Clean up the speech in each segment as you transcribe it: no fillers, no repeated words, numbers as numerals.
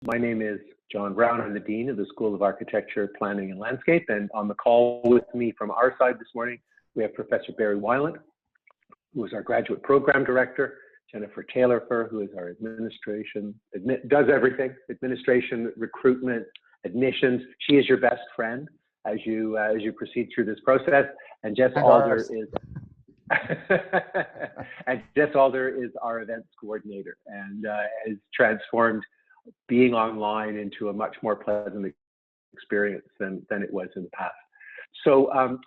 My name is John Brown. I'm the Dean of the School of Architecture, Planning and Landscape. And on the call with me from our side this morning, we have Professor Barry Weiland, who is our Graduate Program Director, Jennifer Taylor, who is our does everything, administration, recruitment, admissions. She is your best friend as you proceed through this process. And Jess Alder is and Jess Alder is our events coordinator and has transformed being online into a much more pleasant experience than it was in the past. So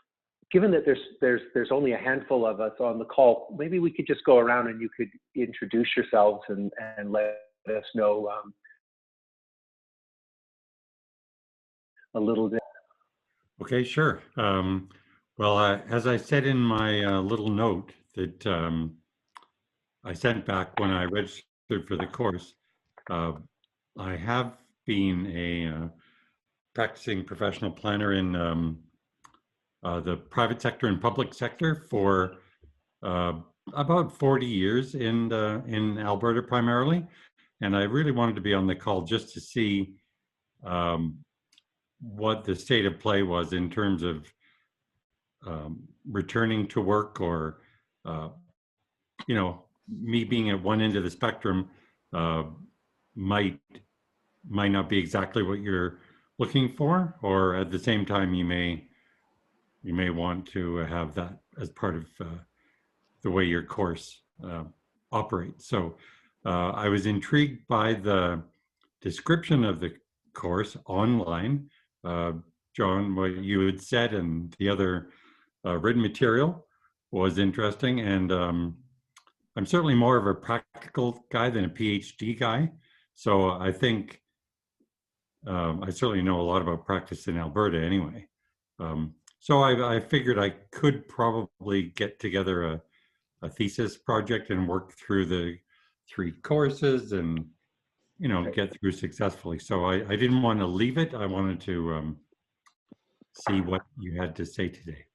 given that there's only a handful of us on the call, maybe we could just go around and you could introduce yourselves and let us know a little bit. Okay, sure. Well, as I said in my little note that I sent back when I registered for the course, I have been a practicing professional planner in the private sector and public sector for about 40 years in Alberta primarily. And I really wanted to be on the call just to see what the state of play was in terms of returning to work, or you know, me being at one end of the spectrum might not be exactly what you're looking for, or at the same time you may want to have that as part of the way your course operates. So I was intrigued by the description of the course online. John, what you had said and the other written material was interesting, and I'm certainly more of a practical guy than a PhD guy. So I think I certainly know a lot about practice in Alberta anyway. So I figured I could probably get together a thesis project and work through the 3 courses and, you know, get through successfully. So I didn't want to leave it. I wanted to see what you had to say today.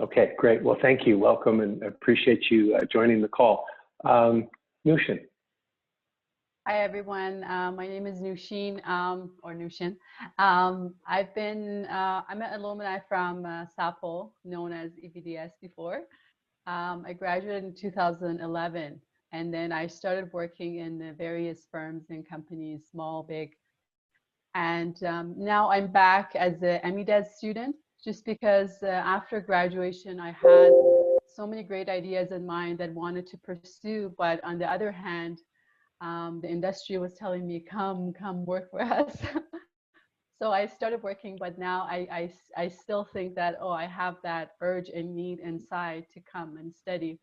Okay, great. Well, thank you. Welcome, and appreciate you joining the call. Nushin. Hi, everyone. My name is Nushin, or Nushin. I'm an alumni from SAPO, known as EBDS before. I graduated in 2011, and then I started working in various firms and companies, small, big. And now I'm back as a MEDES student, just because after graduation, I had so many great ideas in mind that I wanted to pursue. But on the other hand, the industry was telling me, come work for us. So I started working, but now I still think that, oh, I have that urge and need inside to come and study.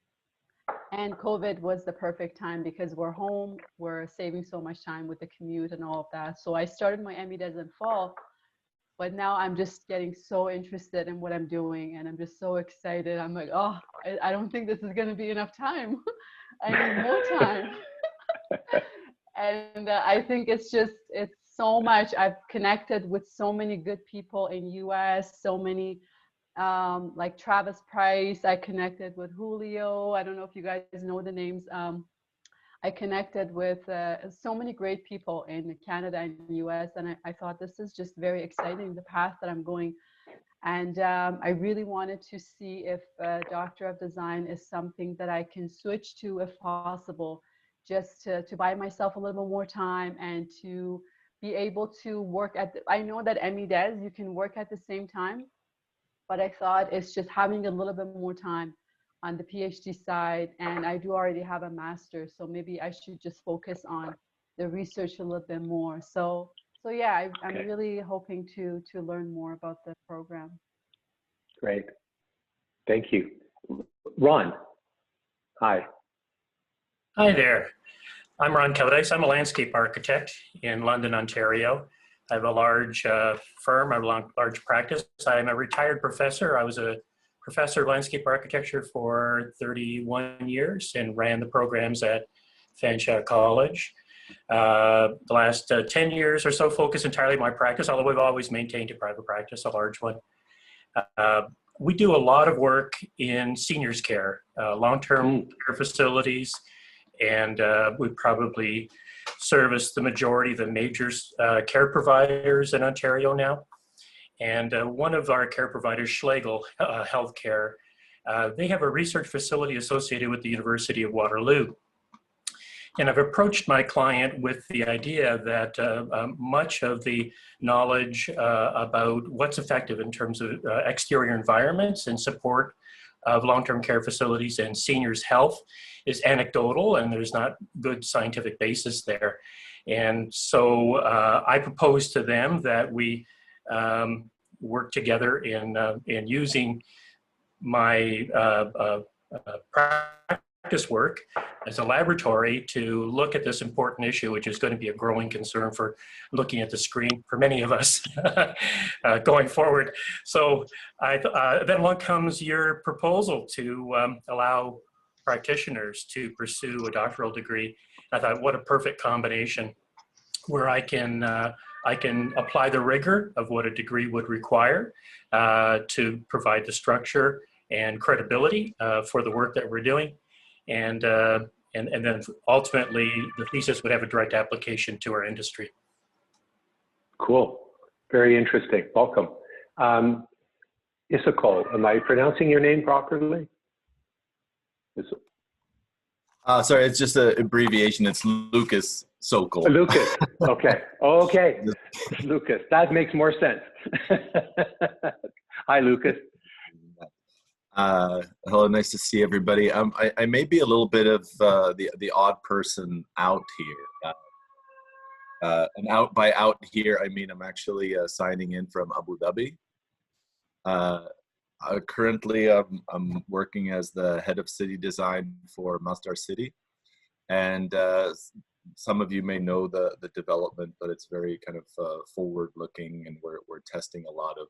And COVID was the perfect time because we're home, we're saving so much time with the commute and all of that. So I started my MEDES in fall, but now I'm just getting so interested in what I'm doing, and I'm just so excited. I'm like, oh, I don't think this is going to be enough time. I need more time. And I think it's so much. I've connected with so many good people in US, so many like Travis Price. I connected with Julio. I don't know if you guys know the names. I connected with so many great people in Canada and US, and I thought this is just very exciting, the path that I'm going. And I really wanted to see if Doctor of Design is something that I can switch to if possible, just to buy myself a little bit more time and to be able to work I know that MEDES, you can work at the same time, but I thought it's just having a little bit more time on the PhD side, and I do already have a master's, so maybe I should just focus on the research a little bit more. So yeah, I'm really hoping to learn more about the program. Great, thank you. Ron, hi. Hi there. I'm Ron Kellydice. I'm a landscape architect in London, Ontario. I have a large firm, I have a large practice. I'm a retired professor. I was a professor of landscape architecture for 31 years and ran the programs at Fanshawe College. The last 10 years or so focused entirely on my practice, although we've always maintained a private practice, a large one. We do a lot of work in seniors care, long-term care facilities, and we probably service the majority of the major care providers in Ontario now. And one of our care providers, Schlegel Healthcare, they have a research facility associated with the University of Waterloo. And I've approached my client with the idea that much of the knowledge about what's effective in terms of exterior environments and support of long-term care facilities and seniors' health is anecdotal, and there's not good scientific basis there. And so I proposed to them that we work together in using my practice work as a laboratory to look at this important issue, which is going to be a growing concern for looking at the screen for many of us going forward. So then along comes your proposal to allow practitioners to pursue a doctoral degree. I thought, what a perfect combination where I can apply the rigor of what a degree would require to provide the structure and credibility for the work that we're doing. And then ultimately the thesis would have a direct application to our industry. Cool. Very interesting. Welcome. Isokol, am I pronouncing your name properly? Sorry, it's just an abbreviation. It's Lucas Sokol. Lucas. Okay. Okay. Lucas. That makes more sense. Hi, Lucas. Hello, nice to see everybody. I may be a little bit of the odd person out here. And out by out here, I mean I'm actually signing in from Abu Dhabi. Currently, I'm working as the head of city design for Masdar City, and some of you may know the development, but it's very kind of forward-looking, and we're testing a lot of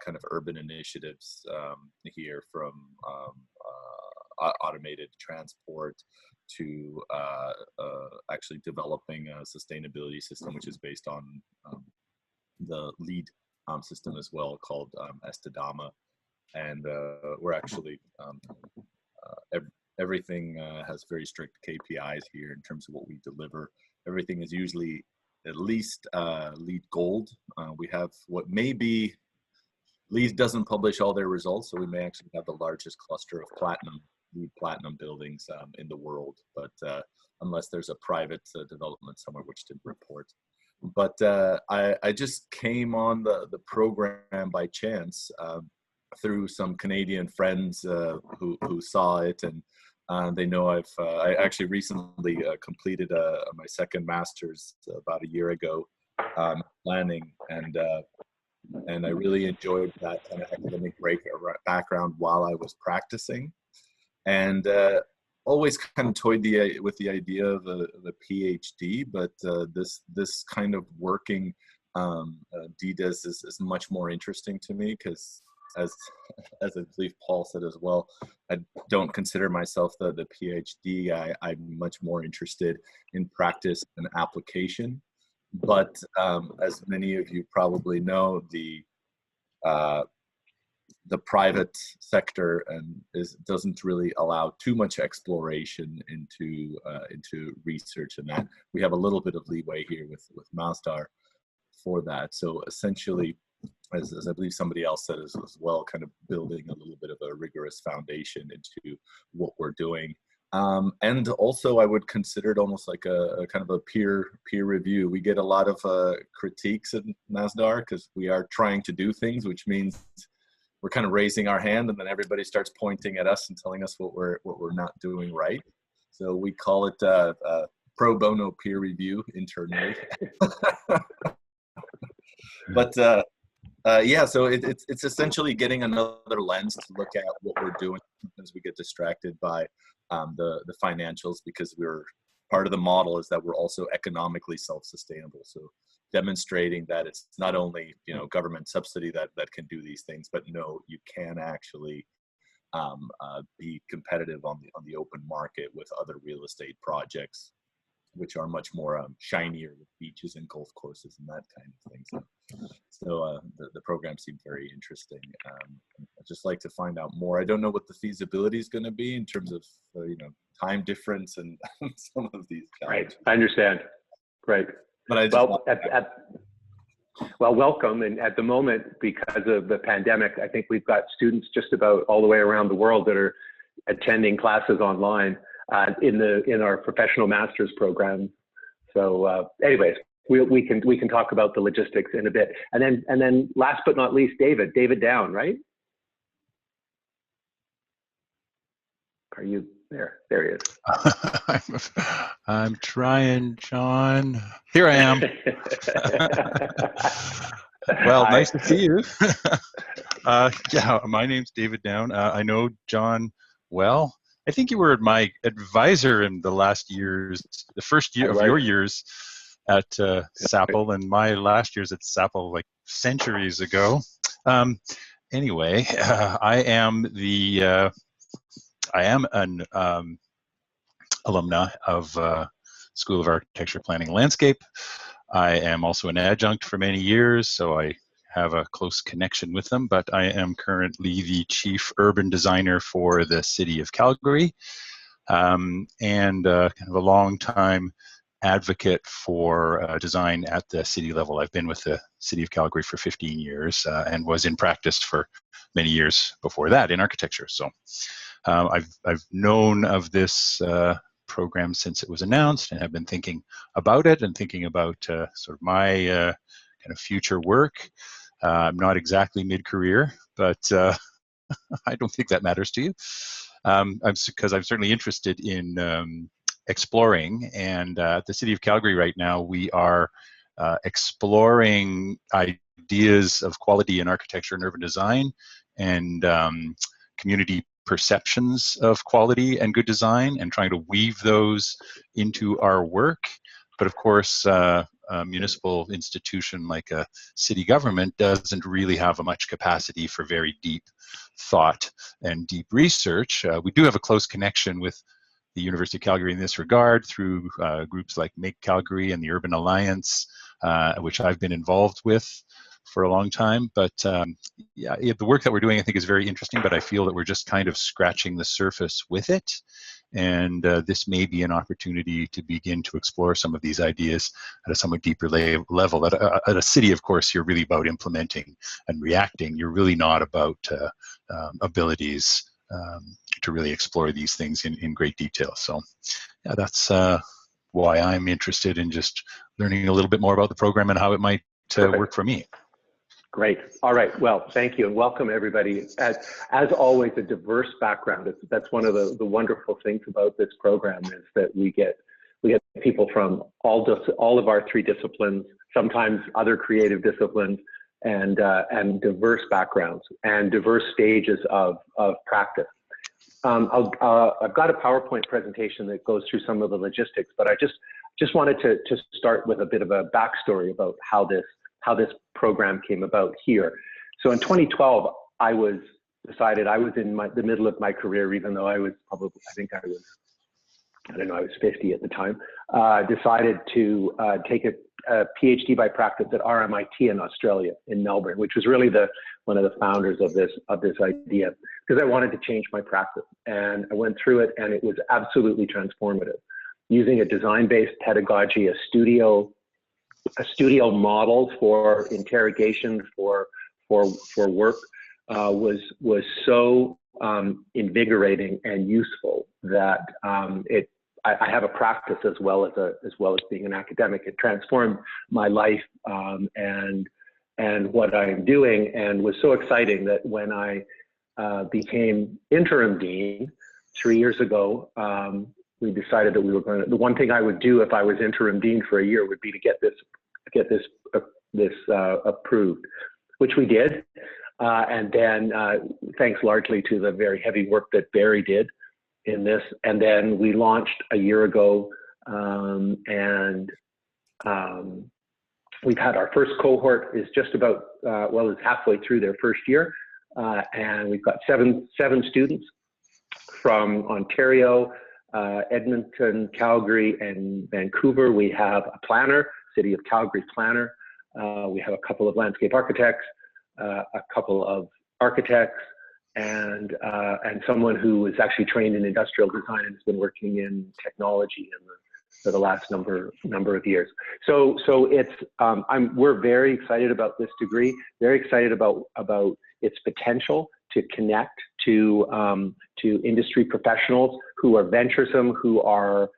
kind of urban initiatives here, from automated transport to actually developing a sustainability system, which is based on the LEED system as well, called Estadama. And we're actually, everything has very strict KPIs here in terms of what we deliver. Everything is usually at least LEED Gold. We have what may be, LEED doesn't publish all their results, so we may actually have the largest cluster of LEED Platinum buildings in the world, but unless there's a private development somewhere which didn't report. But I just came on the program by chance through some Canadian friends who saw it, and they know I actually recently completed my second master's about a year ago, planning, and I really enjoyed that kind of academic background while I was practicing, and always kind of toyed with the idea of a PhD, but this kind of working DDES is much more interesting to me, because as I believe Paul said as well, I don't consider myself the PhD guy. I'm much more interested in practice and application. But as many of you probably know, the private sector doesn't really allow too much exploration into research, and that we have a little bit of leeway here with Masdar for that. So essentially, as I believe somebody else said as well, kind of building a little bit of a rigorous foundation into what we're doing. And also I would consider it almost like a kind of a peer review. We get a lot of critiques at Masdar because we are trying to do things, which means we're kind of raising our hand, and then everybody starts pointing at us and telling us what we're not doing right. So we call it pro bono peer review internally. But yeah, so it's essentially getting another lens to look at what we're doing. Sometimes we get distracted by the financials, because part of the model is that we're also economically self-sustainable. So demonstrating that it's not only government subsidy that can do these things, but no, you can actually be competitive on the open market with other real estate projects, which are much more shinier, with beaches and golf courses and that kind of thing. So the program seemed very interesting. I'd just like to find out more. I don't know what the feasibility is going to be in terms of time difference and some of these challenges. Right, I understand. Right. But I just Well, well, welcome. And at the moment, because of the pandemic, I think we've got students just about all the way around the world that are attending classes online in our professional master's program. So, anyways, we can talk about the logistics in a bit. And then last but not least, David Down, right? Are you there? There he is. I'm trying, John. Here I am. Well, Hi. nice to see you. Yeah, my name's David Down. I know John well. I think you were my advisor in the first year of your years at SAPL, and my last years at SAPL like centuries ago. Anyway, I am an alumni of School of Architecture, Planning, and Landscape. I am also an adjunct for many years, so I have a close connection with them, but I am currently the chief urban designer for the city of Calgary, and kind of a long time advocate for design at the city level. I've been with the city of Calgary for 15 years and was in practice for many years before that in architecture. So I've known of this program since it was announced and have been thinking about it and thinking about sort of my kind of future work. I'm not exactly mid-career, but I don't think that matters to you. Because I'm certainly interested in exploring, and at the City of Calgary right now, we are exploring ideas of quality in architecture and urban design and community perceptions of quality and good design, and trying to weave those into our work. But of course, a municipal institution like a city government doesn't really have much capacity for very deep thought and deep research. We do have a close connection with the University of Calgary in this regard through groups like Make Calgary and the Urban Alliance, which I've been involved with for a long time. But yeah, the work that we're doing I think is very interesting, but I feel that we're just kind of scratching the surface with it. And this may be an opportunity to begin to explore some of these ideas at a somewhat deeper level. At a city, of course, you're really about implementing and reacting. You're really not about abilities to really explore these things in great detail. So yeah, that's why I'm interested in just learning a little bit more about the program and how it might work for me. Great. All right. Well, thank you and welcome everybody. As always, a diverse background. That's one of the wonderful things about this program is that we get people from all of our three disciplines, sometimes other creative disciplines, and diverse backgrounds and diverse stages of practice. I've got a PowerPoint presentation that goes through some of the logistics, but I just wanted to start with a bit of a backstory about how this program came about here. So in 2012, I was in the middle of my career, even though I was probably, I was 50 at the time, decided to take a PhD by practice at RMIT in Australia, in Melbourne, which was really one of the founders of this idea, because I wanted to change my practice. And I went through it, and it was absolutely transformative. Using a design-based pedagogy, a studio model for interrogation for work was so invigorating and useful that I have a practice as well as being an academic. It transformed my life and what I'm doing, and was so exciting that when I became interim dean 3 years ago, we decided that we were going to, the one thing I would do if I was interim dean for a year would be to get this approved, which we did. And then thanks largely to the very heavy work that Barry did in this. And then we launched a year ago, and we've had our first cohort is just about, is halfway through their first year. And we've got seven students from Ontario, Edmonton, Calgary, and Vancouver. We have a planner, City of Calgary planner. We have a couple of landscape architects, a couple of architects, and someone who is actually trained in industrial design and has been working in technology number of years. So it's we're very excited about this degree, very excited about its potential to connect to industry professionals who are venturesome, who are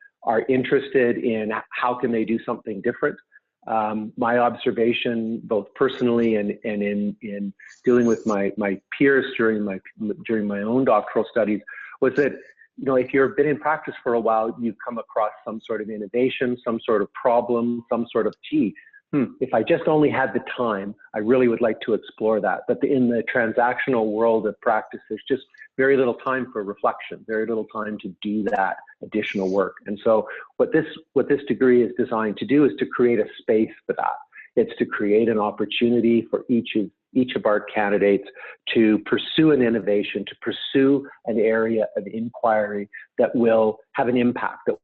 interested in how can they do something different. My observation, both personally and in dealing with my peers during my own doctoral studies, was that, you know, if you've been in practice for a while, you've come across some sort of innovation, some sort of problem, some sort of, if I just only had the time, I really would like to explore that. But in the transactional world of practice, there's just very little time for reflection, very little time to do that additional work. And so what this degree is designed to do is to create a space for that. It's to create an opportunity for each of our candidates to pursue an innovation, to pursue an area of inquiry that will have an impact, that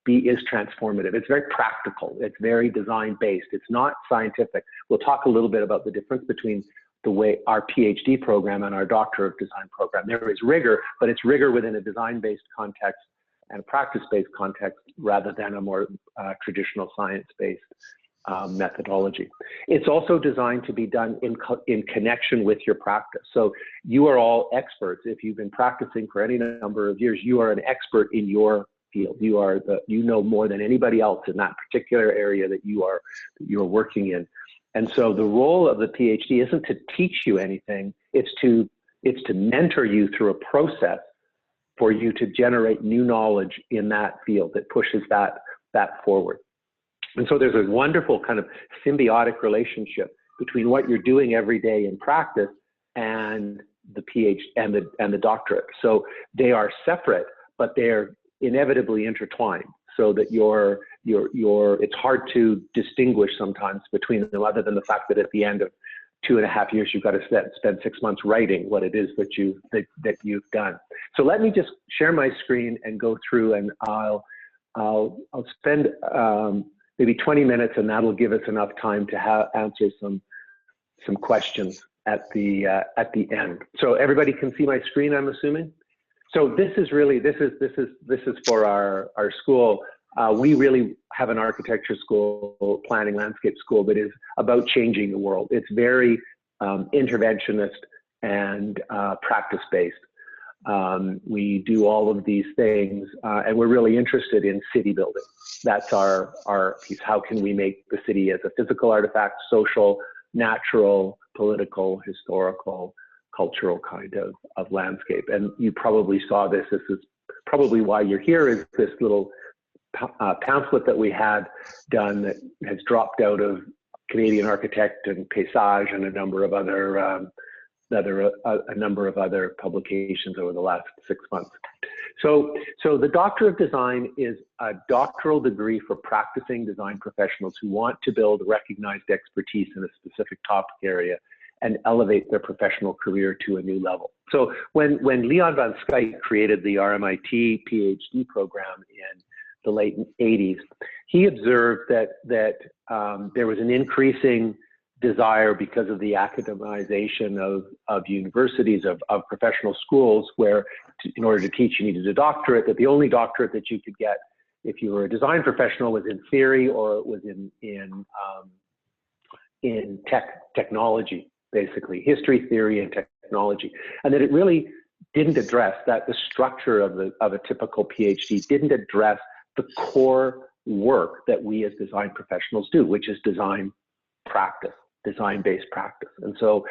is transformative. It's very practical. It's very design-based. It's not scientific. We'll talk a little bit about the difference between the way our PhD program and our Doctor of Design program. There is rigor, but it's rigor within a design-based context and a practice-based context rather than a more traditional science-based methodology. It's also designed to be done in connection with your practice. So you are all experts. If you've been practicing for any number of years, you are an expert in your field. You know more than anybody else in that particular area that you're working in. And so the role of the PhD isn't to teach you anything, it's to mentor you through a process for you to generate new knowledge in that field that pushes that forward. And so there's a wonderful kind of symbiotic relationship between what you're doing every day in practice and the PhD and the doctorate. So they are separate, but they're inevitably intertwined, so that it's hard to distinguish sometimes between them, other than the fact that at the end of 2.5 years, you've got to spend 6 months writing what it is that you've done. So let me just share my screen and go through, and I'll spend maybe 20 minutes, and that'll give us enough time to answer some questions at the end. So everybody can see my screen, I'm assuming. So this is for our school. We really have an architecture school, planning landscape school, that is about changing the world. It's very interventionist and practice-based. We do all of these things, and we're really interested in city building. That's our piece. How can we make the city as a physical artifact, social, natural, political, historical, cultural kind of landscape? And you probably saw this. This is probably why you're here, is this little pamphlet that we had done that has dropped out of Canadian Architect and Paysage and a number of other publications over the last 6 months. So the Doctor of Design is a doctoral degree for practicing design professionals who want to build recognized expertise in a specific topic area and elevate their professional career to a new level. So when Leon van Schuyt created the RMIT PhD program in the late 80s, he observed that there was an increasing desire, because of the academization of universities, of professional schools, where in order to teach you needed a doctorate, that the only doctorate that you could get if you were a design professional was in theory, or it was in technology, basically history, theory, and technology. And that it really didn't address that. The structure of a typical PhD didn't address the core work that we as design professionals do, which is design practice, design-based practice. And so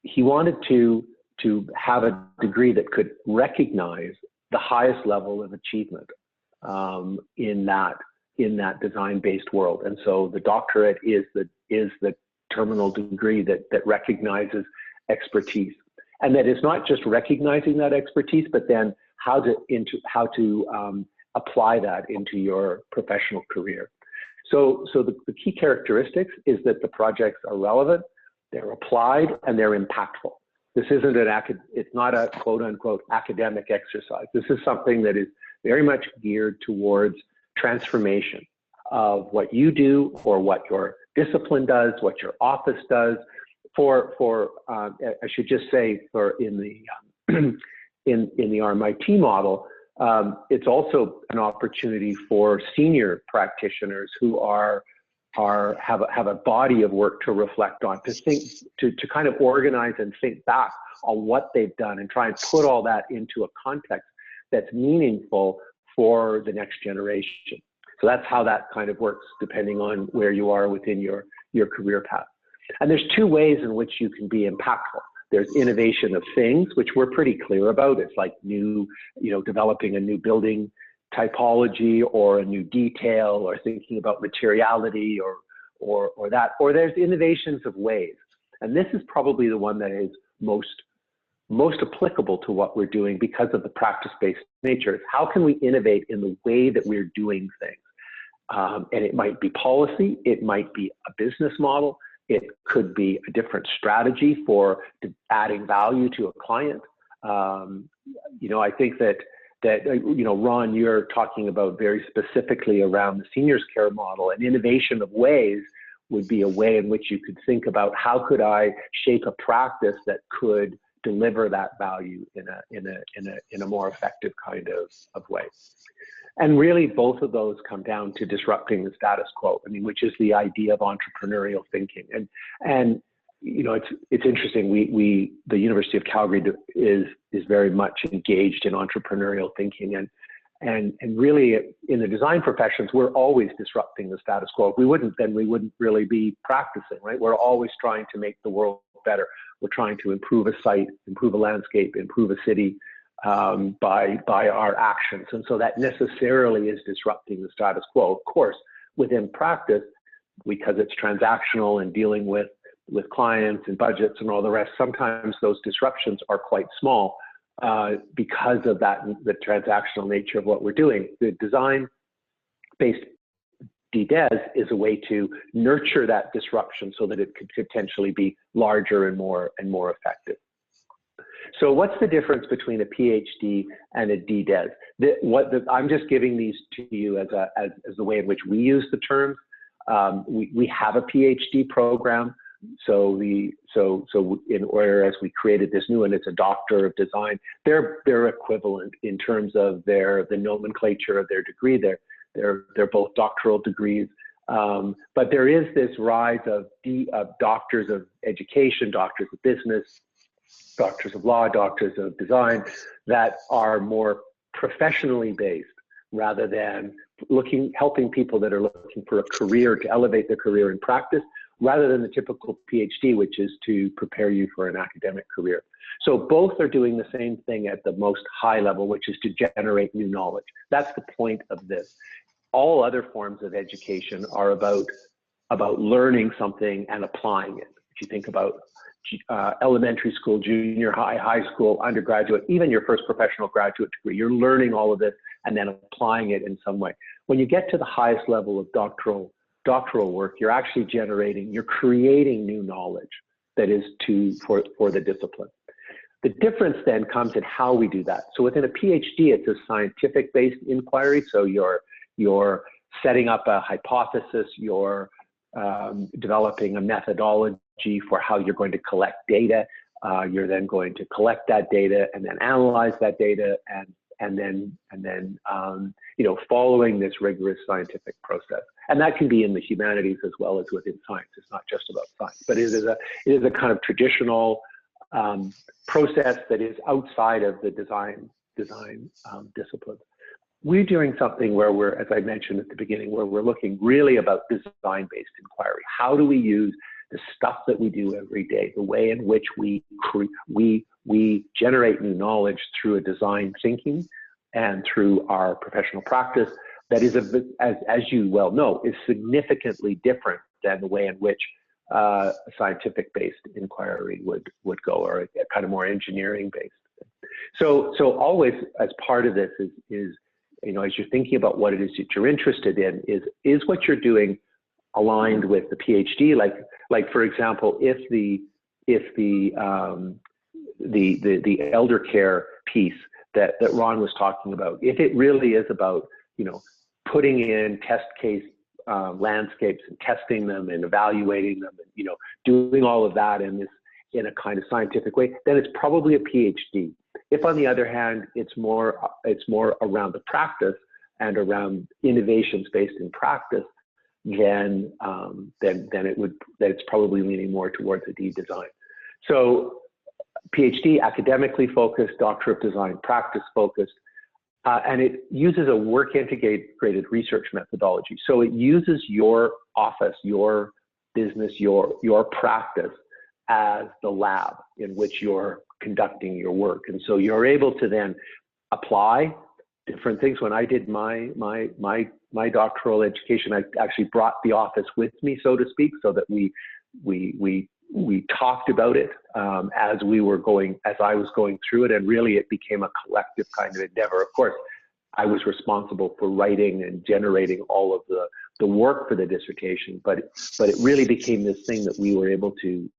he wanted to have a degree that could recognize the highest level of achievement in that design-based world. And so the doctorate is the terminal degree that recognizes expertise, and that is not just recognizing that expertise, but then how to apply that into your professional career. So the key characteristics is that the projects are relevant, they're applied, and they're impactful. This isn't it's not a quote unquote academic exercise. This is something that is very much geared towards transformation of what you do, or what your discipline does, what your office does. I should just say, in the RMIT model, it's also an opportunity for senior practitioners who have a body of work to reflect on, to think, to kind of organize and think back on what they've done and try and put all that into a context that's meaningful for the next generation. So that's how that kind of works, depending on where you are within your career path. And there's two ways in which you can be impactful. There's innovation of things, which we're pretty clear about. It's like developing a new building typology or a new detail, or thinking about materiality or that. Or there's innovations of ways. And this is probably the one that is most applicable to what we're doing because of the practice-based nature. How can we innovate in the way that we're doing things? And it might be policy, it might be a business model, it could be a different strategy for adding value to a client. I think that Ron, you're talking about very specifically around the seniors care model, and innovation of ways would be a way in which you could think about how could I shape a practice that could deliver that value in a more effective kind of way. And really, both of those come down to disrupting the status quo. I mean, which is the idea of entrepreneurial thinking. And it's interesting. The University of Calgary is very much engaged in entrepreneurial thinking, and really in the design professions, we're always disrupting the status quo. If we wouldn't, then we wouldn't really be practicing, right? We're always trying to make the world better. We're trying to improve a site, improve a landscape, improve a city by our actions. And so that necessarily is disrupting the status quo. Of course, within practice, because it's transactional and dealing with clients and budgets and all the rest, sometimes those disruptions are quite small because of the transactional nature of what we're doing. The design-based DDES is a way to nurture that disruption so that it could potentially be larger and more effective. So what's the difference between a PhD and a DDES? I'm just giving these to you as the way in which we use the terms. We have a PhD program. So whereas we created this new one, it's a Doctor of Design. They're equivalent in terms of the nomenclature of their degree. They're both doctoral degrees. But there is this rise of doctors of education, doctors of business, doctors of law, doctors of design that are more professionally based rather than helping people that are looking for a career to elevate their career in practice, rather than the typical PhD, which is to prepare you for an academic career. So both are doing the same thing at the most high level, which is to generate new knowledge. That's the point of this. All other forms of education are about learning something and applying it. If you think about elementary school, junior high, high school, undergraduate, even your first professional graduate degree, you're learning all of this and then applying it in some way. When you get to the highest level of doctoral work, you're actually you're creating new knowledge that is for the discipline. The difference then comes in how we do that. So within a PhD, it's a scientific-based inquiry. So you're setting up a hypothesis, you're developing a methodology for how you're going to collect data. You're then going to collect that data and then analyze that data and then following this rigorous scientific process. And that can be in the humanities as well as within science. It's not just about science, but it is a kind of traditional process that is outside of the design discipline. We're doing something where we're, as I mentioned at the beginning, where we're looking really about design-based inquiry. How do we use the stuff that we do every day, the way in which we generate new knowledge through a design thinking and through our professional practice that is, as you well know, is significantly different than the way in which a scientific-based inquiry would go, or a kind of more engineering-based. So always as part of this is as you're thinking about what it is that you're interested in, is what you're doing aligned with the PhD? Like for example, if the elder care piece that Ron was talking about, if it really is about putting in test case landscapes and testing them and evaluating them and doing all of that in a kind of scientific way, then it's probably a PhD. If, on the other hand, it's more around the practice and around innovations based in practice, then it's probably leaning more towards a D design. So PhD, academically focused, Doctor of Design, practice focused, and it uses a work integrated research methodology. So it uses your office, your business, your practice as the lab in which you're conducting your work. And so you're able to then apply different things. When I did my doctoral education, I actually brought the office with me, so to speak, so that we talked about it as I was going through it, and really it became a collective kind of endeavor. Of course, I was responsible for writing and generating all of the work for the dissertation, but it really became this thing that we were able to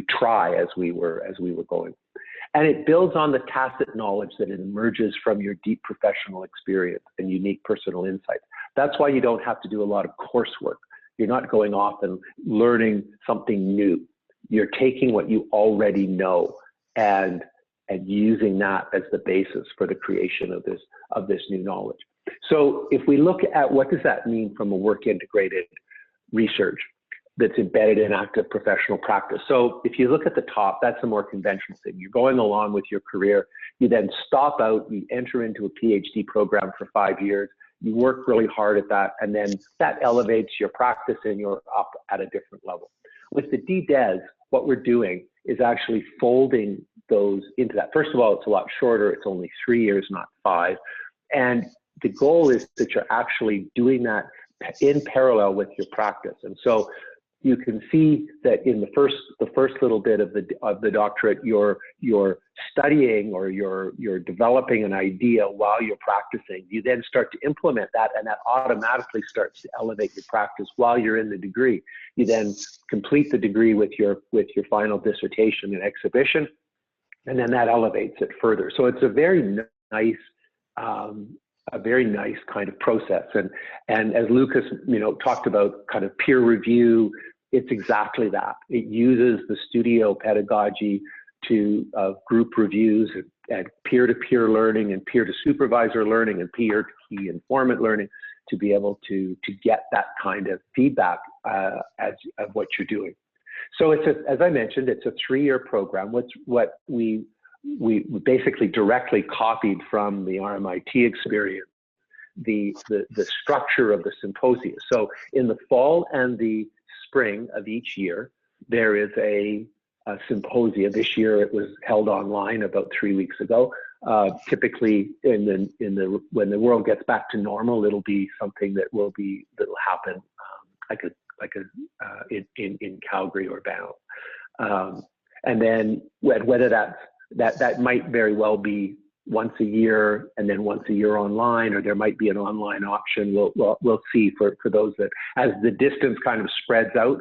try as we were going. And it builds on the tacit knowledge that emerges from your deep professional experience and unique personal insights. That's why you don't have to do a lot of coursework. You're not going off and learning something new. You're taking what you already know and using that as the basis for the creation of this new knowledge. So if we look at what does that mean from a work integrated research that's embedded in active professional practice. So if you look at the top, that's a more conventional thing. You're going along with your career. You then stop out, you enter into a PhD program for 5 years. You work really hard at that, and then that elevates your practice and you're up at a different level. With the DDes, what we're doing is actually folding those into that. First of all, it's a lot shorter. It's only 3 years, not 5. And the goal is that you're actually doing that in parallel with your practice. And so you can see that in the first little bit of the doctorate, you're studying or you're developing an idea while you're practicing. You then start to implement that, and that automatically starts to elevate your practice while you're in the degree. You then complete the degree with your final dissertation and exhibition, and then that elevates it further. So it's a very nice kind of process. And as Lucas, talked about kind of peer review, it's exactly that. It uses the studio pedagogy to group reviews and peer-to-peer learning and peer-to-supervisor learning and peer-to-key informant learning to be able to get that kind of feedback of what you're doing. So as I mentioned, it's a 3-year program. What we basically directly copied from the RMIT experience, the structure of the symposia. So in the fall and the spring of each year, there is a symposia. This year it was held online about 3 weeks ago. Typically, when the world gets back to normal, it'll be something that'll happen in Calgary or Banff. And then whether that might very well be once a year and then once a year online, or there might be an online option. We'll see for those that, as the distance kind of spreads out,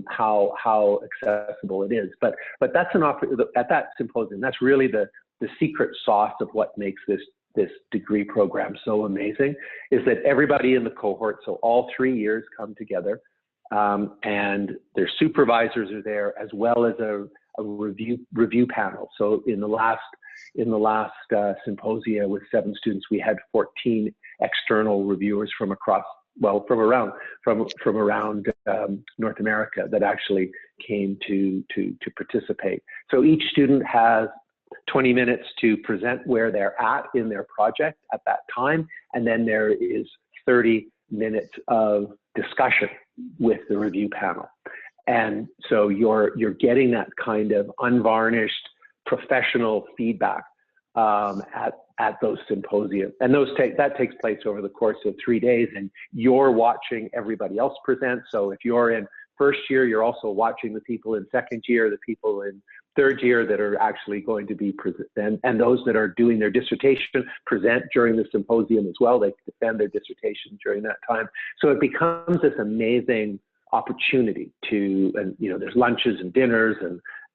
how accessible it is. But that's an offer at that symposium. That's really the secret sauce of what makes this degree program so amazing, is that everybody in the cohort, so all 3 years, come together, and their supervisors are there, as well as a review panel. So in the last symposia with 7 students, we had 14 external reviewers from around North America that actually came to participate. So each student has 20 minutes to present where they're at in their project at that time, and then there is 30 minutes of discussion with the review panel. And so you're getting that kind of unvarnished professional feedback at those symposia, and that takes place over the course of 3 days, and you're watching everybody else present. So if you're in first year, you're also watching the people in second year, the people in third year that are actually going to be present, and those that are doing their dissertation present during the symposium as well. They defend their dissertation during that time. So it becomes this amazing opportunity and there's lunches and dinners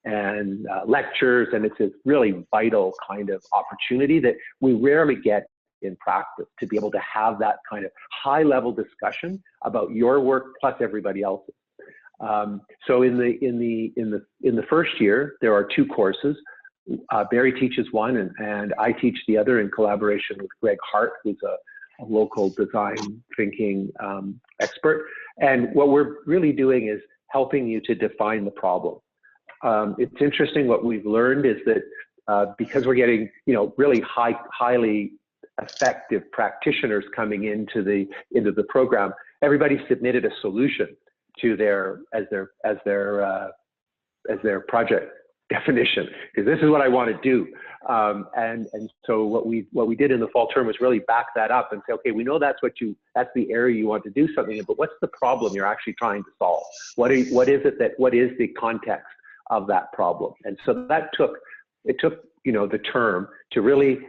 and lectures, and it's a really vital kind of opportunity that we rarely get in practice, to be able to have that kind of high-level discussion about your work plus everybody else's. So in the first year, there are 2 courses. Barry teaches one, and I teach the other in collaboration with Greg Hart, who's a local design thinking expert. And what we're really doing is helping you to define the problem. It's interesting, what we've learned is that because we're getting, really highly effective practitioners coming into the program, everybody submitted a solution to their project definition, because this is what I want to do. And so what we did in the fall term was really back that up and say, okay, we know that's the area you want to do something in, but what's the problem you're actually trying to solve? What is the context of that problem? And so it took the term to really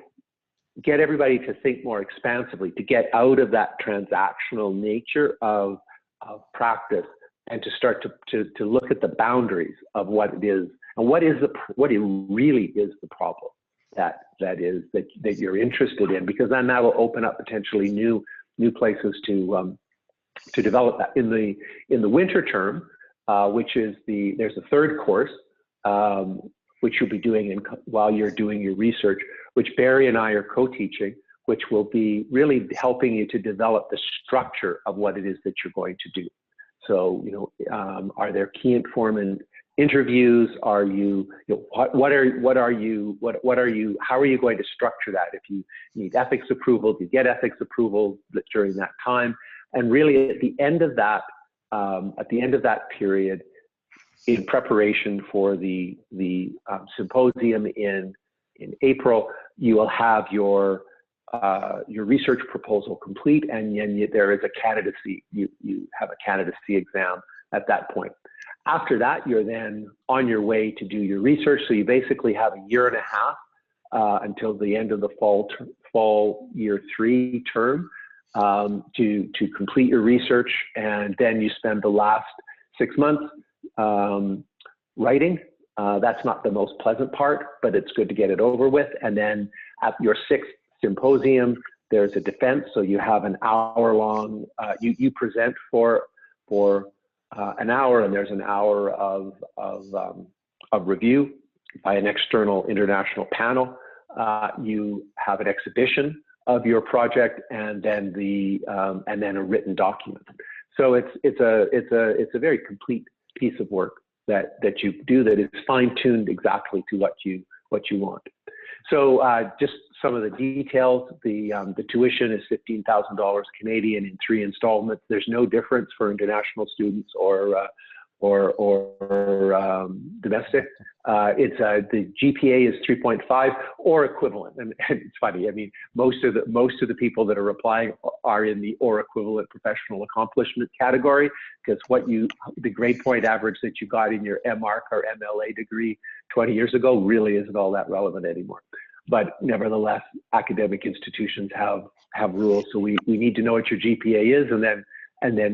get everybody to think more expansively, to get out of that transactional nature of practice, and to start to look at the boundaries of what it is, and what it really is the problem that you're interested in, because then that will open up potentially new places to develop that. In the winter term, there's a third course which you'll be doing while you're doing your research, which Barry and I are co-teaching, which will be really helping you to develop the structure of what it is that you're going to do. So, are there key informant interviews? Are you, how are you going to structure that? If you need ethics approval, do you get ethics approval during that time? And really, at the end of that period, in preparation for the symposium in April, you will have your research proposal complete, and then there is a candidacy. You have a candidacy exam at that point. After that, you're then on your way to do your research. So you basically have a year and a half until the end of the fall year 3 term to complete your research, and then you spend the last 6 months writing. That's not the most pleasant part, but it's good to get it over with. And then at your 6th symposium, there's a defense. So you have an hour-long. You present for an hour, and there's an hour of review by an external international panel. You have an exhibition of your project, and then a written document. So it's a very complete piece of work that you do that is fine-tuned exactly to what you want. So just some of the details. The tuition is $15,000 Canadian in 3 installments. There's no difference for international students or domestic. The GPA is 3.5 or equivalent, and it's funny. I mean, most of the people that are applying are in the or equivalent professional accomplishment category, because the grade point average that you got in your MArch or MLA degree 20 years ago really isn't all that relevant anymore. But nevertheless, academic institutions have rules, so we need to know what your GPA is,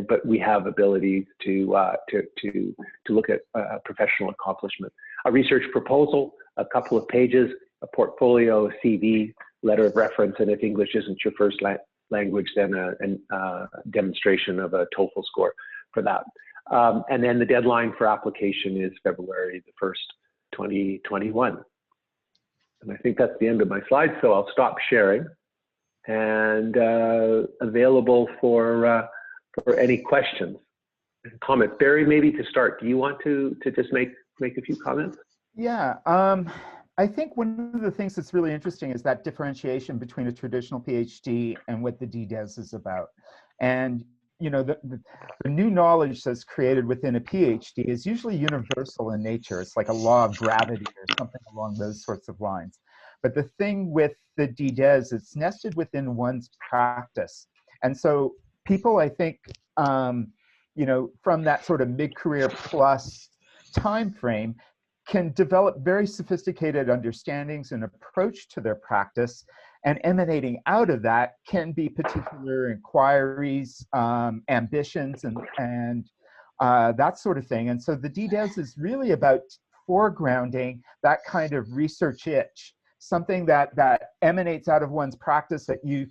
but we have abilities to look at professional accomplishment. A research proposal, a couple of pages, a portfolio, a CV, letter of reference, and if English isn't your first language, then a demonstration of a TOEFL score for that. And then the deadline for application is February the 1st, 2021. And I think that's the end of my slides, so I'll stop sharing and available for any questions and comments. Barry, maybe to start, do you want to just make a few comments? Yeah, I think one of the things that's really interesting is that differentiation between a traditional PhD and what the DDES is about. And the new knowledge that's created within a PhD is usually universal in nature. It's like a law of gravity or something along those sorts of lines. But the thing with the DDES, it's nested within one's practice. And so people, I think, from that sort of mid-career plus time frame, can develop very sophisticated understandings and approach to their practice, and emanating out of that can be particular inquiries, ambitions, and that sort of thing. And so the DDES is really about foregrounding that kind of research itch, something that emanates out of one's practice that you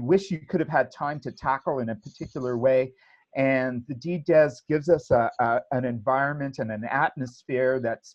wish you could have had time to tackle in a particular way. And the DDES gives us an environment and an atmosphere that's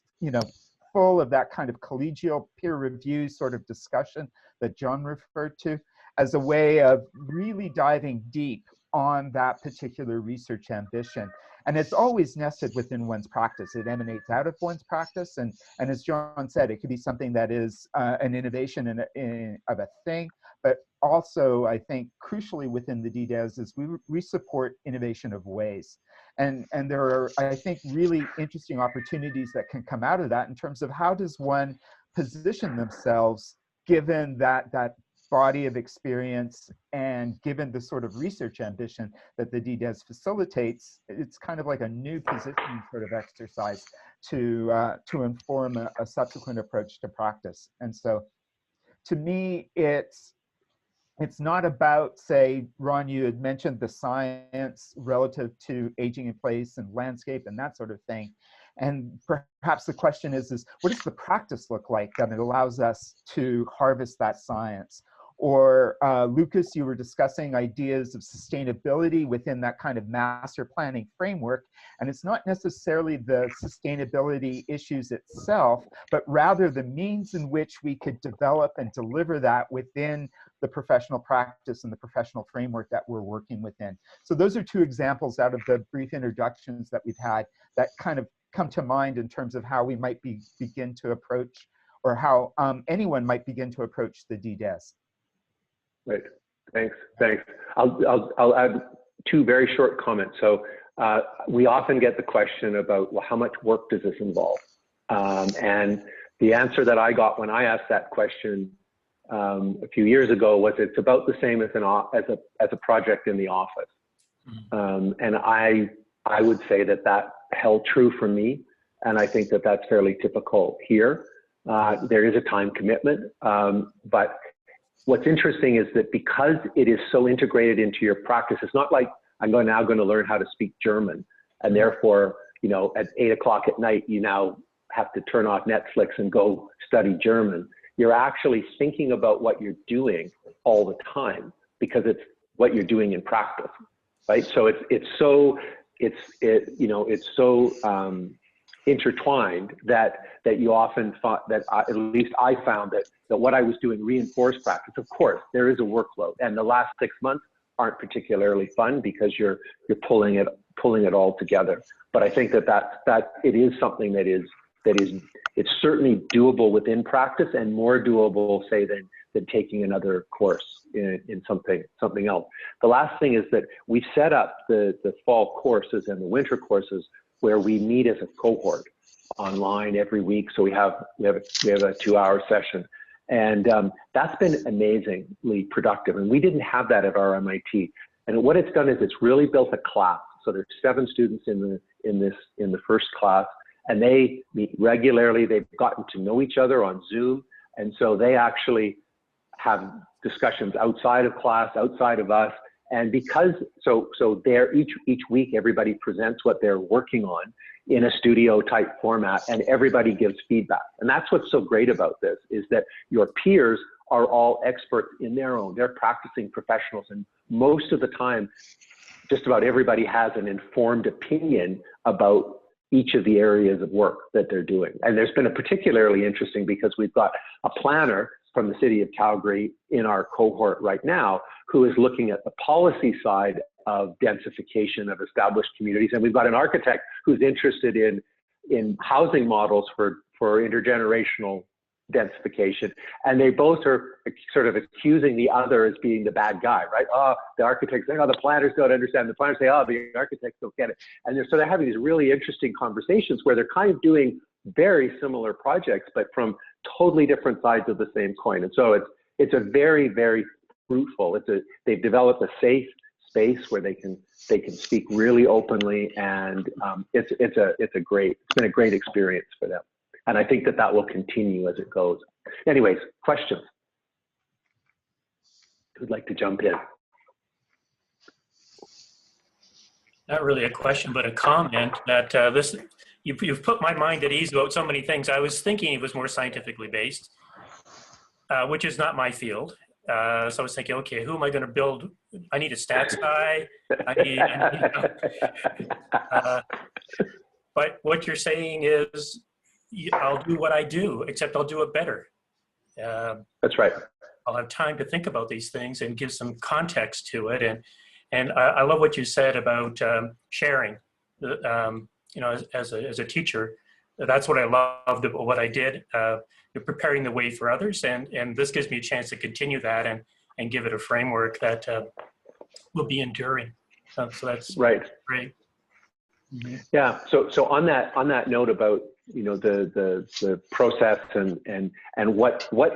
full of that kind of collegial peer review sort of discussion that John referred to, as a way of really diving deep on that particular research ambition. And it's always nested within one's practice. It emanates out of one's practice. And as John said, it could be something that is an innovation of a thing, but also, I think, crucially within the DDES is we support innovation of ways. And there are, I think, really interesting opportunities that can come out of that in terms of how does one position themselves given that body of experience and given the sort of research ambition that the DDES facilitates. It's kind of like a new positioning sort of exercise to inform a subsequent approach to practice. And so to me, it's not about, say, Ron, you had mentioned the science relative to aging in place and landscape and that sort of thing. And perhaps the question is what does the practice look like that it allows us to harvest that science? Or Lucas, you were discussing ideas of sustainability within that kind of master planning framework. And it's not necessarily the sustainability issues itself, but rather the means in which we could develop and deliver that within the professional practice and the professional framework that we're working within. So those are two examples out of the brief introductions that we've had that kind of come to mind in terms of how we might begin to approach, or how anyone might begin to approach the DDES. Right. Thanks. I'll add two very short comments. So we often get the question about, well, how much work does this involve? And the answer that I got when I asked that question a few years ago was it's about the same as a project in the office. And I would say that held true for me, and I think that that's fairly typical here. There is a time commitment, but what's interesting is that because it is so integrated into your practice, it's not like I'm now going to learn how to speak German, and therefore, you know, at 8 o'clock at night, you now have to turn off Netflix and go study German. You're actually thinking about what you're doing all the time because it's what you're doing in practice, right? So it's so intertwined that you often thought that, at least I found that what I was doing reinforced practice. Of course, there is a workload, and the last 6 months aren't particularly fun because you're pulling it all together. But I think that it is something that is it's certainly doable within practice, and more doable, say, than taking another course in something else. The last thing is that we set up the fall courses and the winter courses where we meet as a cohort online every week. So we have a 2-hour session, and that's been amazingly productive. And we didn't have that at our MIT. And what it's done is it's really built a class. So there's 7 students in the first class, and they meet regularly. They've gotten to know each other on Zoom, and so they actually have discussions outside of class, outside of us. And because, so there each week, everybody presents what they're working on in a studio type format, and everybody gives feedback. And that's what's so great about this, is that your peers are all experts in their own, they're practicing professionals. And most of the time, just about everybody has an informed opinion about each of the areas of work that they're doing. And there's been a particularly interesting, because we've got a planner from the city of Calgary in our cohort right now, who is looking at the policy side of densification of established communities. And we've got an architect who's interested in housing models for intergenerational densification. And they both are sort of accusing the other as being the bad guy, right? Oh, the architects say, oh, the planners don't understand. The planners say, oh, the architects don't get it. And they're having these really interesting conversations where they're kind of doing very similar projects, but from totally different sides of the same coin. And so it's a very, very fruitful. They've developed a safe space where they can speak really openly, and it's been a great experience for them. And I think that will continue as it goes. Anyways, questions? Who'd like to jump in? Not really a question, but a comment that you've put my mind at ease about so many things. I was thinking it was more scientifically based, which is not my field. So I was thinking, okay, who am I going to build? I need a stats guy. But what you're saying is I'll do what I do, except I'll do it better. That's right. I'll have time to think about these things and give some context to it. And I love what you said about sharing. You know, as a teacher, that's what I loved about what I did. You're preparing the way for others, and this gives me a chance to continue that and give it a framework that will be enduring. So that's Right. great. Yeah. So on that note about, you know, the process and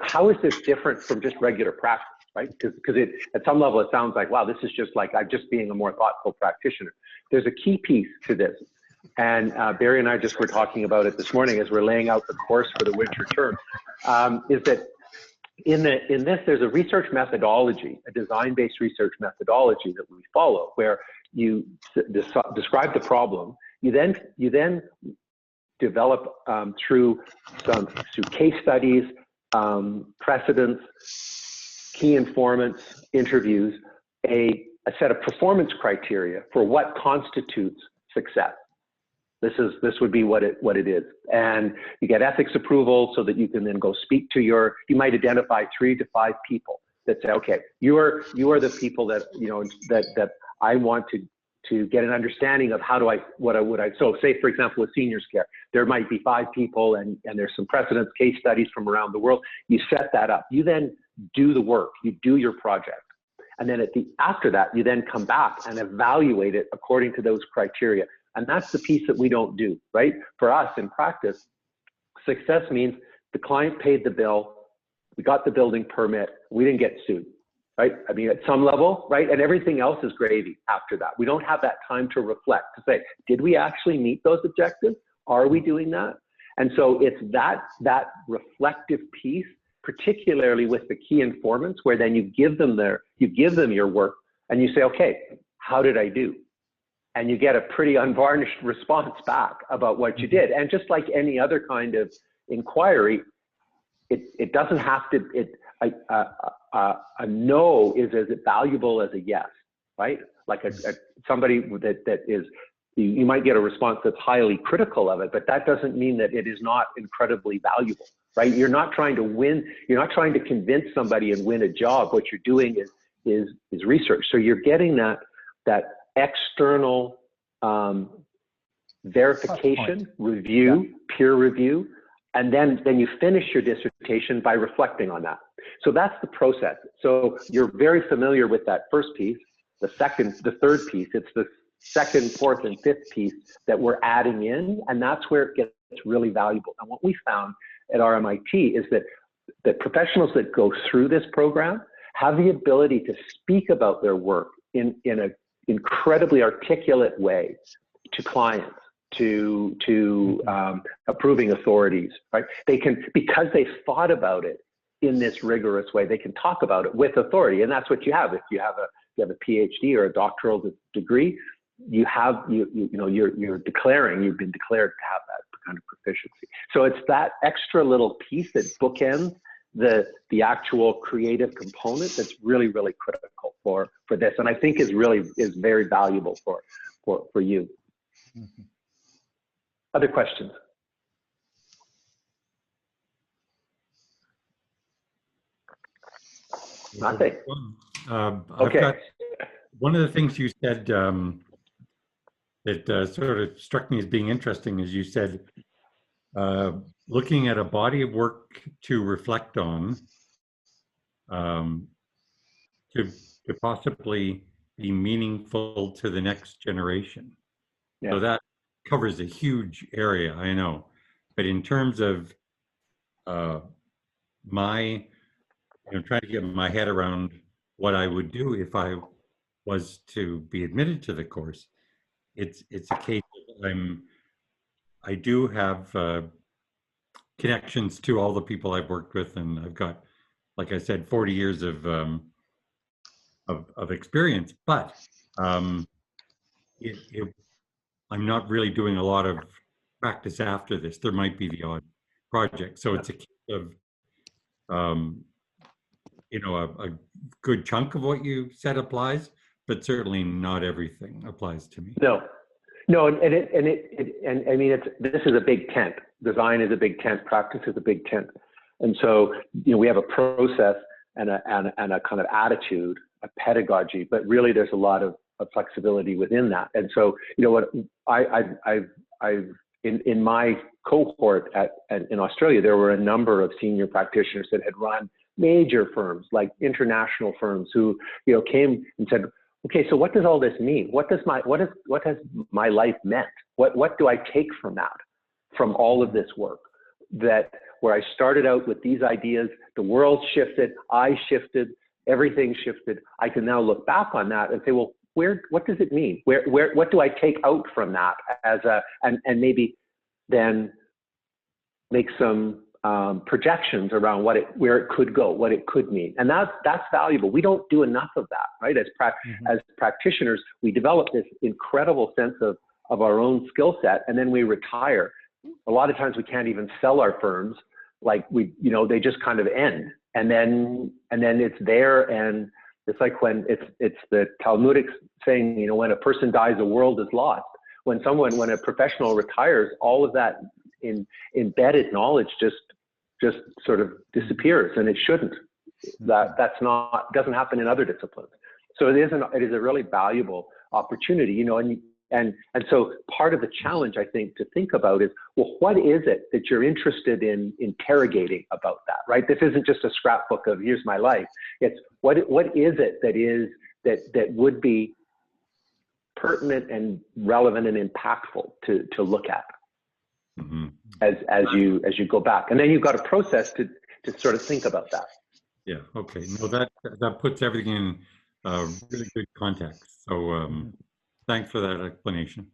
how is this different from just regular practice, right? Because it, at some level, it sounds like, wow, this is just like I'm just being a more thoughtful practitioner. There's a key piece to this, and Barry and I just were talking about it this morning as we're laying out the course for the winter term. Is that in this there's a research methodology, a design-based research methodology that we follow, where you describe the problem, you then develop through case studies, precedents, key informants, interviews, a set of performance criteria for what constitutes success. This would be what it is, and you get ethics approval so that you can then go speak to you might identify 3 to 5 people that say, okay, you are the people that, you know, that I want to get an understanding of so say, for example, with seniors care, there might be 5 people and there's some precedents, case studies from around the world. You set that up. You then do the work, you do your project. And then after that, you then come back and evaluate it according to those criteria. And that's the piece that we don't do, right? For us in practice, success means the client paid the bill, we got the building permit, we didn't get sued. Right? I mean, at some level, right? And everything else is gravy after that. We don't have that time to reflect, to say, did we actually meet those objectives? Are we doing that? And so it's that reflective piece, particularly with the key informants, where then you give them your work and you say, okay, how did I do? And you get a pretty unvarnished response back about what you did. And just like any other kind of inquiry, it doesn't have to, a no is as valuable as a yes, right? Like somebody that is, you might get a response that's highly critical of it, but that doesn't mean that it is not incredibly valuable, right? You're not trying to win, you're not trying to convince somebody and win a job. What you're doing is research. So you're getting that external verification, review, peer review, and then you finish your dissertation by reflecting on that. So that's the process. So you're very familiar with that first piece, the third piece. It's the second, fourth, and fifth piece that we're adding in, and that's where it gets really valuable. And what we found at RMIT is that professionals that go through this program have the ability to speak about their work in an incredibly articulate way to clients, to approving authorities, right? They can, because they thought about it in this rigorous way, they can talk about it with authority, and that's what you have. If you have a PhD or a doctoral degree, you're declaring, you've been declared to have that kind of proficiency. So it's that extra little piece that bookends the actual creative component that's really, really critical for this, and I think is very valuable for you. Mm-hmm. Other questions? Nothing. Okay. One of the things you said that sort of struck me as being interesting is you said looking at a body of work to reflect on, to possibly be meaningful to the next generation. Yeah. So that covers a huge area, I know. But in terms of trying to get my head around what I would do if I was to be admitted to the course, it's a case of I do have connections to all the people I've worked with, and I've got, like I said, 40 years of experience. But I'm not really doing a lot of practice after this. There might be the odd project, so it's a case of a good chunk of what you said applies, but certainly not everything applies to me. No, and I mean, this is a big tent, design is a big tent, practice is a big tent. And so, we have a process and a kind of attitude, a pedagogy, but really there's a lot of flexibility within that. And so, what I've in my cohort in Australia, there were a number of senior practitioners that had run major firms, like international firms, who came and said, okay, so what does all this mean? What has my life meant? What do I take from that, from all of this work? That where I started out with these ideas, the world shifted, I shifted, everything shifted. I can now look back on that and say, well, what does it mean? What do I take out from that and maybe then make some projections around where it could go, what it could mean. And that's valuable. We don't do enough of that, right? As practitioners, we develop this incredible sense of our own skill set, and then we retire. A lot of times we can't even sell our firms. Like they just kind of end. And then it's there, and it's like when it's the Talmudic saying, when a person dies, the world is lost. When a professional retires, all of that embedded knowledge just sort of disappears, and it shouldn't. Doesn't happen in other disciplines. So it is a really valuable opportunity, and so part of the challenge, I think, to think about is, well, what is it that you're interested in interrogating about that, right? This isn't just a scrapbook of here's my life. It's what is it that would be pertinent and relevant and impactful to look at as you go back, and then you've got a process to sort of think about that. Yeah. Okay. No, that puts everything in really good context. So thanks for that explanation.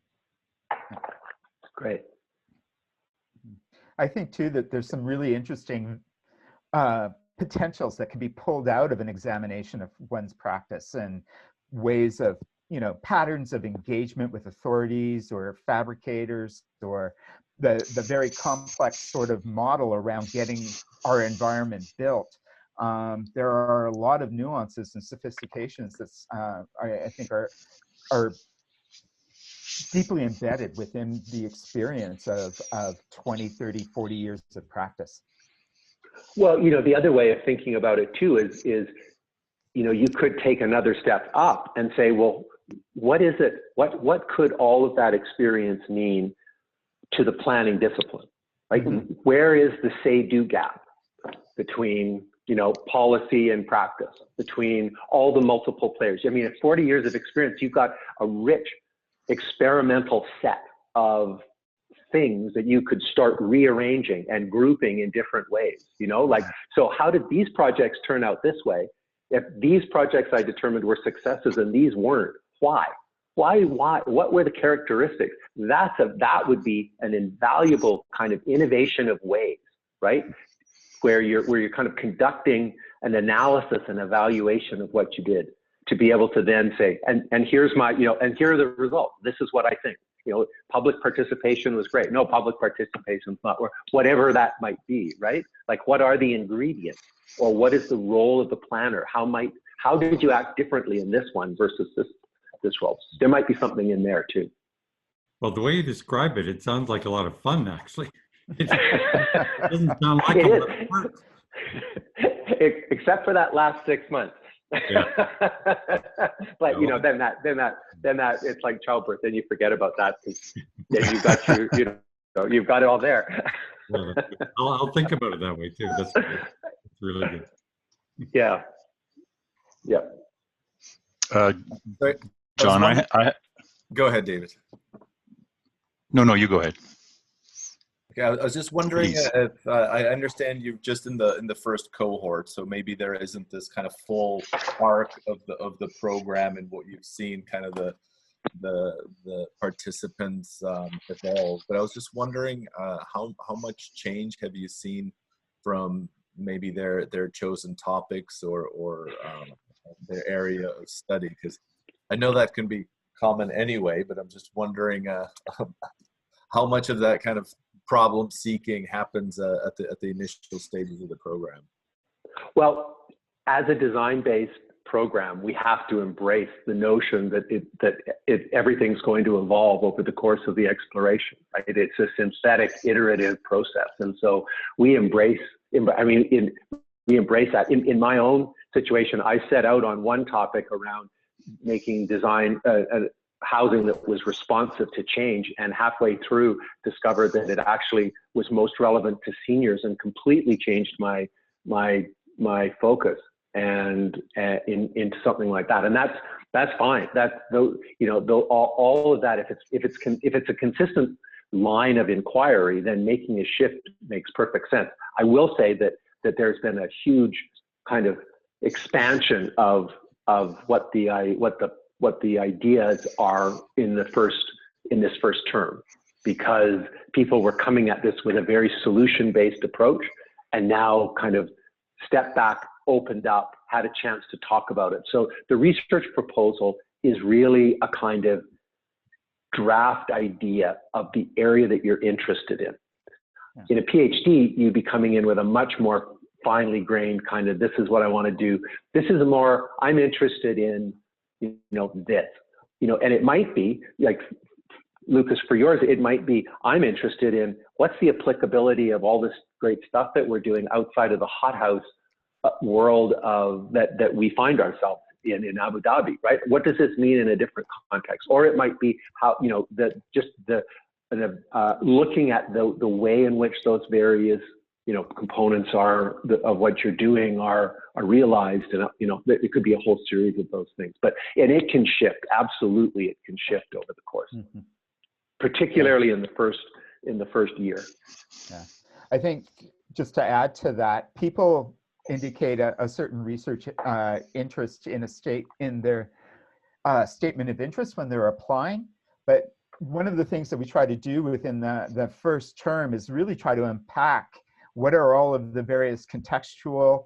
Great. I think too that there's some really interesting potentials that can be pulled out of an examination of one's practice, and ways of patterns of engagement with authorities or fabricators, or the very complex sort of model around getting our environment built. There are a lot of nuances and sophistications that I think are deeply embedded within the experience of 20, 30, 40 years of practice. Well, the other way of thinking about it too is you could take another step up and say, well, what is it? What could all of that experience mean to the planning discipline? Right? Where is the say-do gap between policy and practice, between all the multiple players? I mean, at 40 years of experience, you've got a rich experimental set of things that you could start rearranging and grouping in different ways, so how did these projects turn out this way? If these projects I determined were successes and these weren't, why? What were the characteristics? That would be an invaluable kind of innovation of ways, right? Where you're kind of conducting an analysis and evaluation of what you did, to be able to then say, and here's my, and here are the results. This is what I think. Public participation was great. No, public participation is not, or whatever that might be, right? Like, what are the ingredients, or what is the role of the planner? How did you act differently in this one versus this role? There might be something in there too. Well, the way you describe it, it sounds like a lot of fun, actually. It doesn't sound like It a is. lot of work. Except for that last 6 months. Yeah. But then that it's like childbirth. Then you forget about that, because then you've got you've got it all there. Yeah, I'll think about it that way too. That's really good. Yeah. Sorry, John, I go ahead, David. no, you go ahead. Okay, I was just wondering Please. if I understand you're just in the first cohort, so maybe there isn't this kind of full arc of the program and what you've seen, kind of the participants evolve. But I was just wondering how much change have you seen from maybe their chosen topics or their area of study? Because I know that can be common anyway, but I'm just wondering how much of that kind of problem seeking happens at the initial stages of the program. Well, as a design-based program, we have to embrace the notion that everything's going to evolve over the course of the exploration, right? It's a synthetic, iterative process. And so we embrace, we embrace that. In my own situation, I set out on one topic around making design, housing that was responsive to change, and halfway through discovered that it actually was most relevant to seniors and completely changed my focus and into something like that. And that's fine. That's all of that. If it's a consistent line of inquiry, then making a shift makes perfect sense. I will say that there's been a huge kind of expansion of what the ideas are in this first term, because people were coming at this with a very solution-based approach, and now kind of stepped back, opened up, had a chance to talk about it. So the research proposal is really a kind of draft idea of the area that you're interested in. Yeah. In a PhD, you'd be coming in with a much more finely grained kind of, this is what I want to do. This is a more, I'm interested in, this, and it might be like, Lucas, for yours, it might be, I'm interested in what's the applicability of all this great stuff that we're doing outside of the hothouse world of that we find ourselves in Abu Dhabi, right? What does this mean in a different context? Or it might be how, looking at the way in which those various, components of what you're doing are realized, and, it could be a whole series of those things. And it can shift, absolutely, it can shift over the course. Mm-hmm. Particularly in the first year. Yeah, I think just to add to that, people indicate a certain research interest in their statement of interest when they're applying. But one of the things that we try to do within the first term is really try to unpack what are all of the various contextual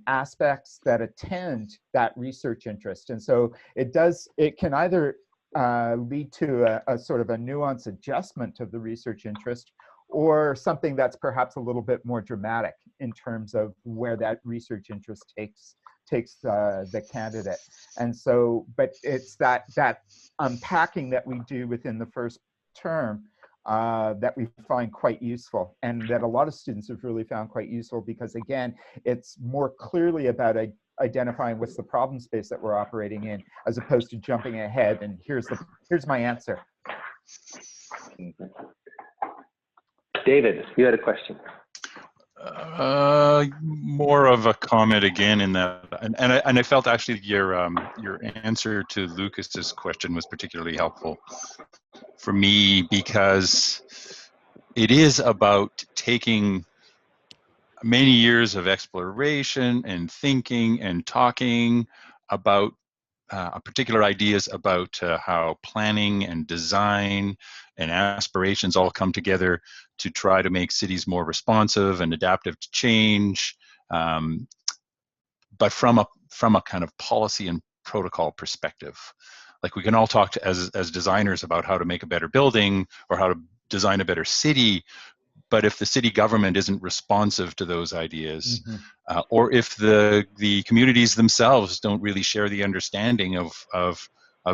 aspects that attend that research interest. And so it can either lead to a sort of a nuanced adjustment of the research interest, or something that's perhaps a little bit more dramatic in terms of where that research interest takes the candidate. And so, but it's that unpacking that we do within the first term that we find quite useful, and that a lot of students have really found quite useful, because again, it's more clearly about identifying what's the problem space that we're operating in, as opposed to jumping ahead and here's my answer. David, you had a question. More of a comment again in that, and I felt actually your answer to Lucas's question was particularly helpful for me, because it is about taking many years of exploration and thinking and talking about particular ideas about how planning and design and aspirations all come together to try to make cities more responsive and adaptive to change, but from a kind of policy and protocol perspective. Like, we can all talk as designers about how to make a better building or how to design a better city, but if the city government isn't responsive to those ideas, Mm-hmm. Or if the communities themselves don't really share the understanding of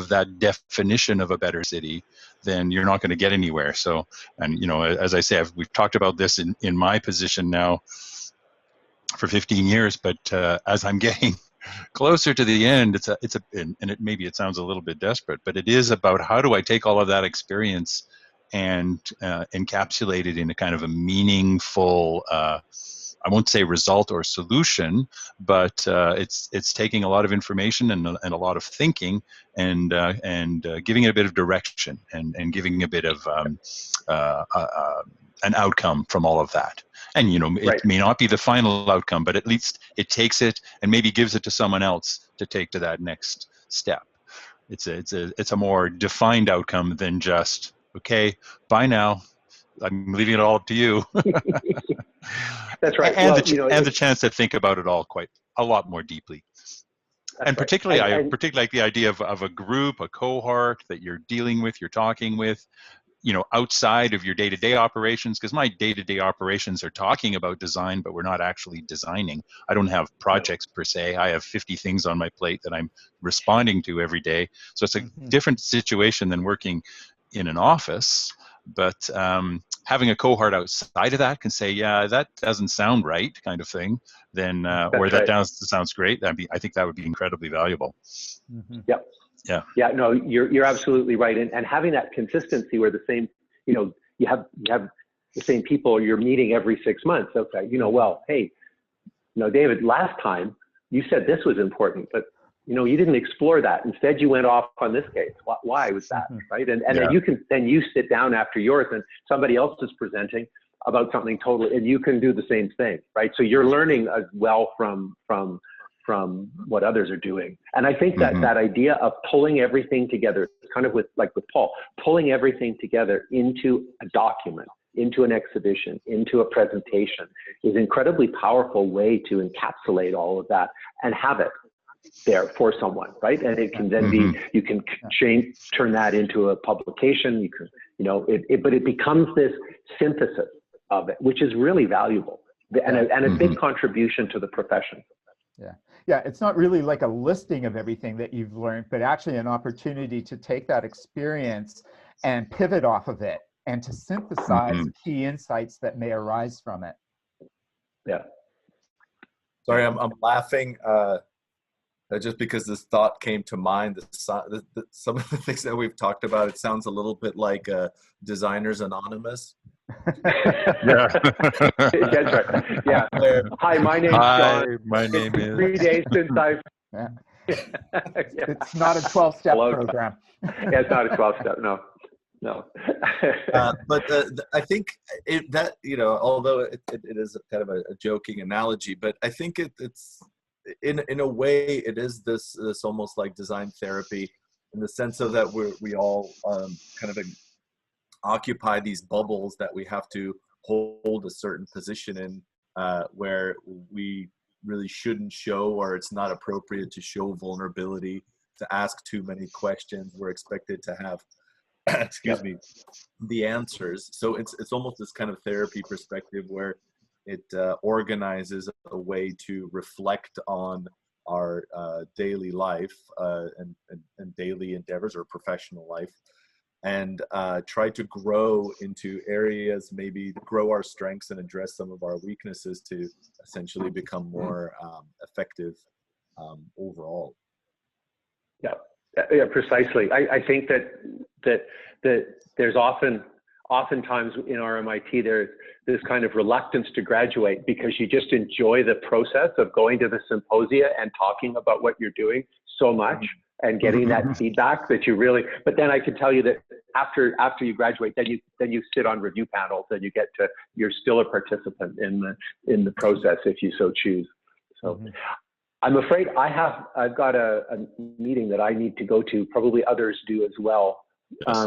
that definition of a better city, then you're not going to get anywhere. So, and as I say, we've talked about this in my position now for 15 years, but as I'm getting closer to the end, maybe it sounds a little bit desperate, but it is about how do I take all of that experience and encapsulate it in a kind of a meaningful, I won't say result or solution, but it's taking a lot of information and a lot of thinking and giving it a bit of direction and giving a bit of an outcome from all of that. And it may not be the final outcome, but at least it takes it and maybe gives it to someone else to take to that next step. It's a more defined outcome than just, okay, bye now, I'm leaving it all up to you. That's right. And the chance to think about it all quite a lot more deeply. And particularly, I particularly like the idea of a group, a cohort that you're dealing with, you're talking with. you know, outside of your day-to-day operations, because my day-to-day operations are talking about design, but we're not actually designing. I don't have projects per se. I have 50 things on my plate that I'm responding to every day. So it's a different situation than working in an office. But having a cohort outside of that can say, yeah, that doesn't sound right, kind of thing, then, or that sounds great. I think that would be incredibly valuable. Yep. Yeah. Yeah, no, you're absolutely right. And having that consistency where the same, you know, you have the same people you're meeting every 6 months. Okay, you know, well, hey, you know, David, last time you said this was important, but you know, you didn't explore that. Instead, you went off on this case. Why was that, right? And then you sit down after yours and somebody else is presenting about something totally, and you can do the same thing, right? So you're learning as well from what others are doing. And I think that that idea of pulling everything together, kind of with Paul, pulling everything together into a document, into an exhibition, into a presentation is an incredibly powerful way to encapsulate all of that and have it there for someone, right? And it can then be, you can turn that into a publication, you can, you know, but it becomes this synthesis of it, which is really valuable and a big contribution to the profession. Yeah, it's not really like a listing of everything that you've learned, but actually an opportunity to take that experience and pivot off of it and to synthesize key insights that may arise from it. Yeah. Sorry, I'm laughing just because this thought came to mind. Some of the things that we've talked about, it sounds a little bit like Designers Anonymous. Yeah. That's right. Yeah. Hi, my name's John. My name is 3 days since I've. Yeah. It's not a 12-step program. Yeah, it's not a 12-step. No. But I think that, you know, although it is kind of a joking analogy, but I think it's in a way it is this almost like design therapy, in the sense of that we all kind of occupy these bubbles that we have to hold a certain position in, where we really shouldn't show, or it's not appropriate to show vulnerability, to ask too many questions. We're expected to have excuse me, the answers. So it's almost this kind of therapy perspective where it organizes a way to reflect on our daily life and daily endeavors, or professional life, and try to grow into areas, maybe grow our strengths and address some of our weaknesses to essentially become more effective overall. Yeah, precisely. I think that there's oftentimes in RMIT there's this kind of reluctance to graduate because you just enjoy the process of going to the symposia and talking about what you're doing so much and getting that feedback that you really, but then I can tell you that after you graduate, then you sit on review panels and you're still a participant in the process if you so choose. So I'm afraid I've got a meeting that I need to go to, probably others do as well.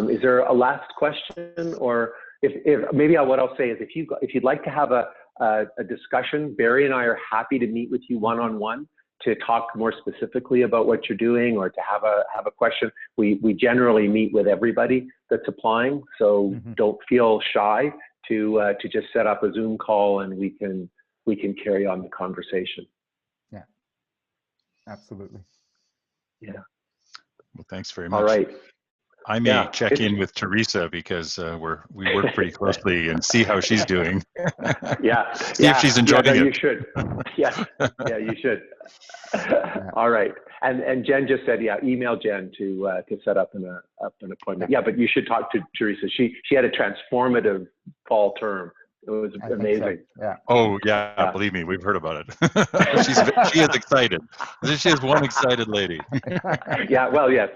Is there a last question, or if maybe what I'll say is if you'd like to have a discussion, Barry and I are happy to meet with you one-on-one to talk more specifically about what you're doing, or to have a question. We generally meet with everybody that's applying, so don't feel shy to just set up a Zoom call and we can carry on the conversation. Yeah, absolutely. Yeah. Well, thanks very much. All right. I may check in with Teresa because we work pretty closely and see how she's doing. See if she's enjoying it. You should. Yeah, you should. All right. And Jen just said, email Jen to set up an appointment. Yeah, but you should talk to Teresa. She had a transformative fall term. It was amazing. So. Yeah. Oh yeah, believe me, we've heard about it. She is excited. She is one excited lady. Yeah. Well, yes,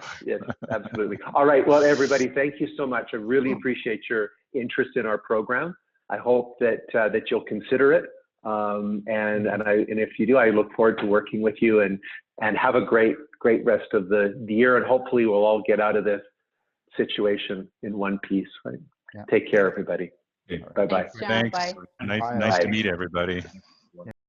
absolutely. All right. Well, everybody, thank you so much. I really appreciate your interest in our program. I hope that you'll consider it. And if you do, I look forward to working with you and have a great rest of the year. And hopefully we'll all get out of this situation in one piece. Right. Yeah. Take care, everybody. Okay. Bye-bye. Thanks. Bye. Nice to meet everybody.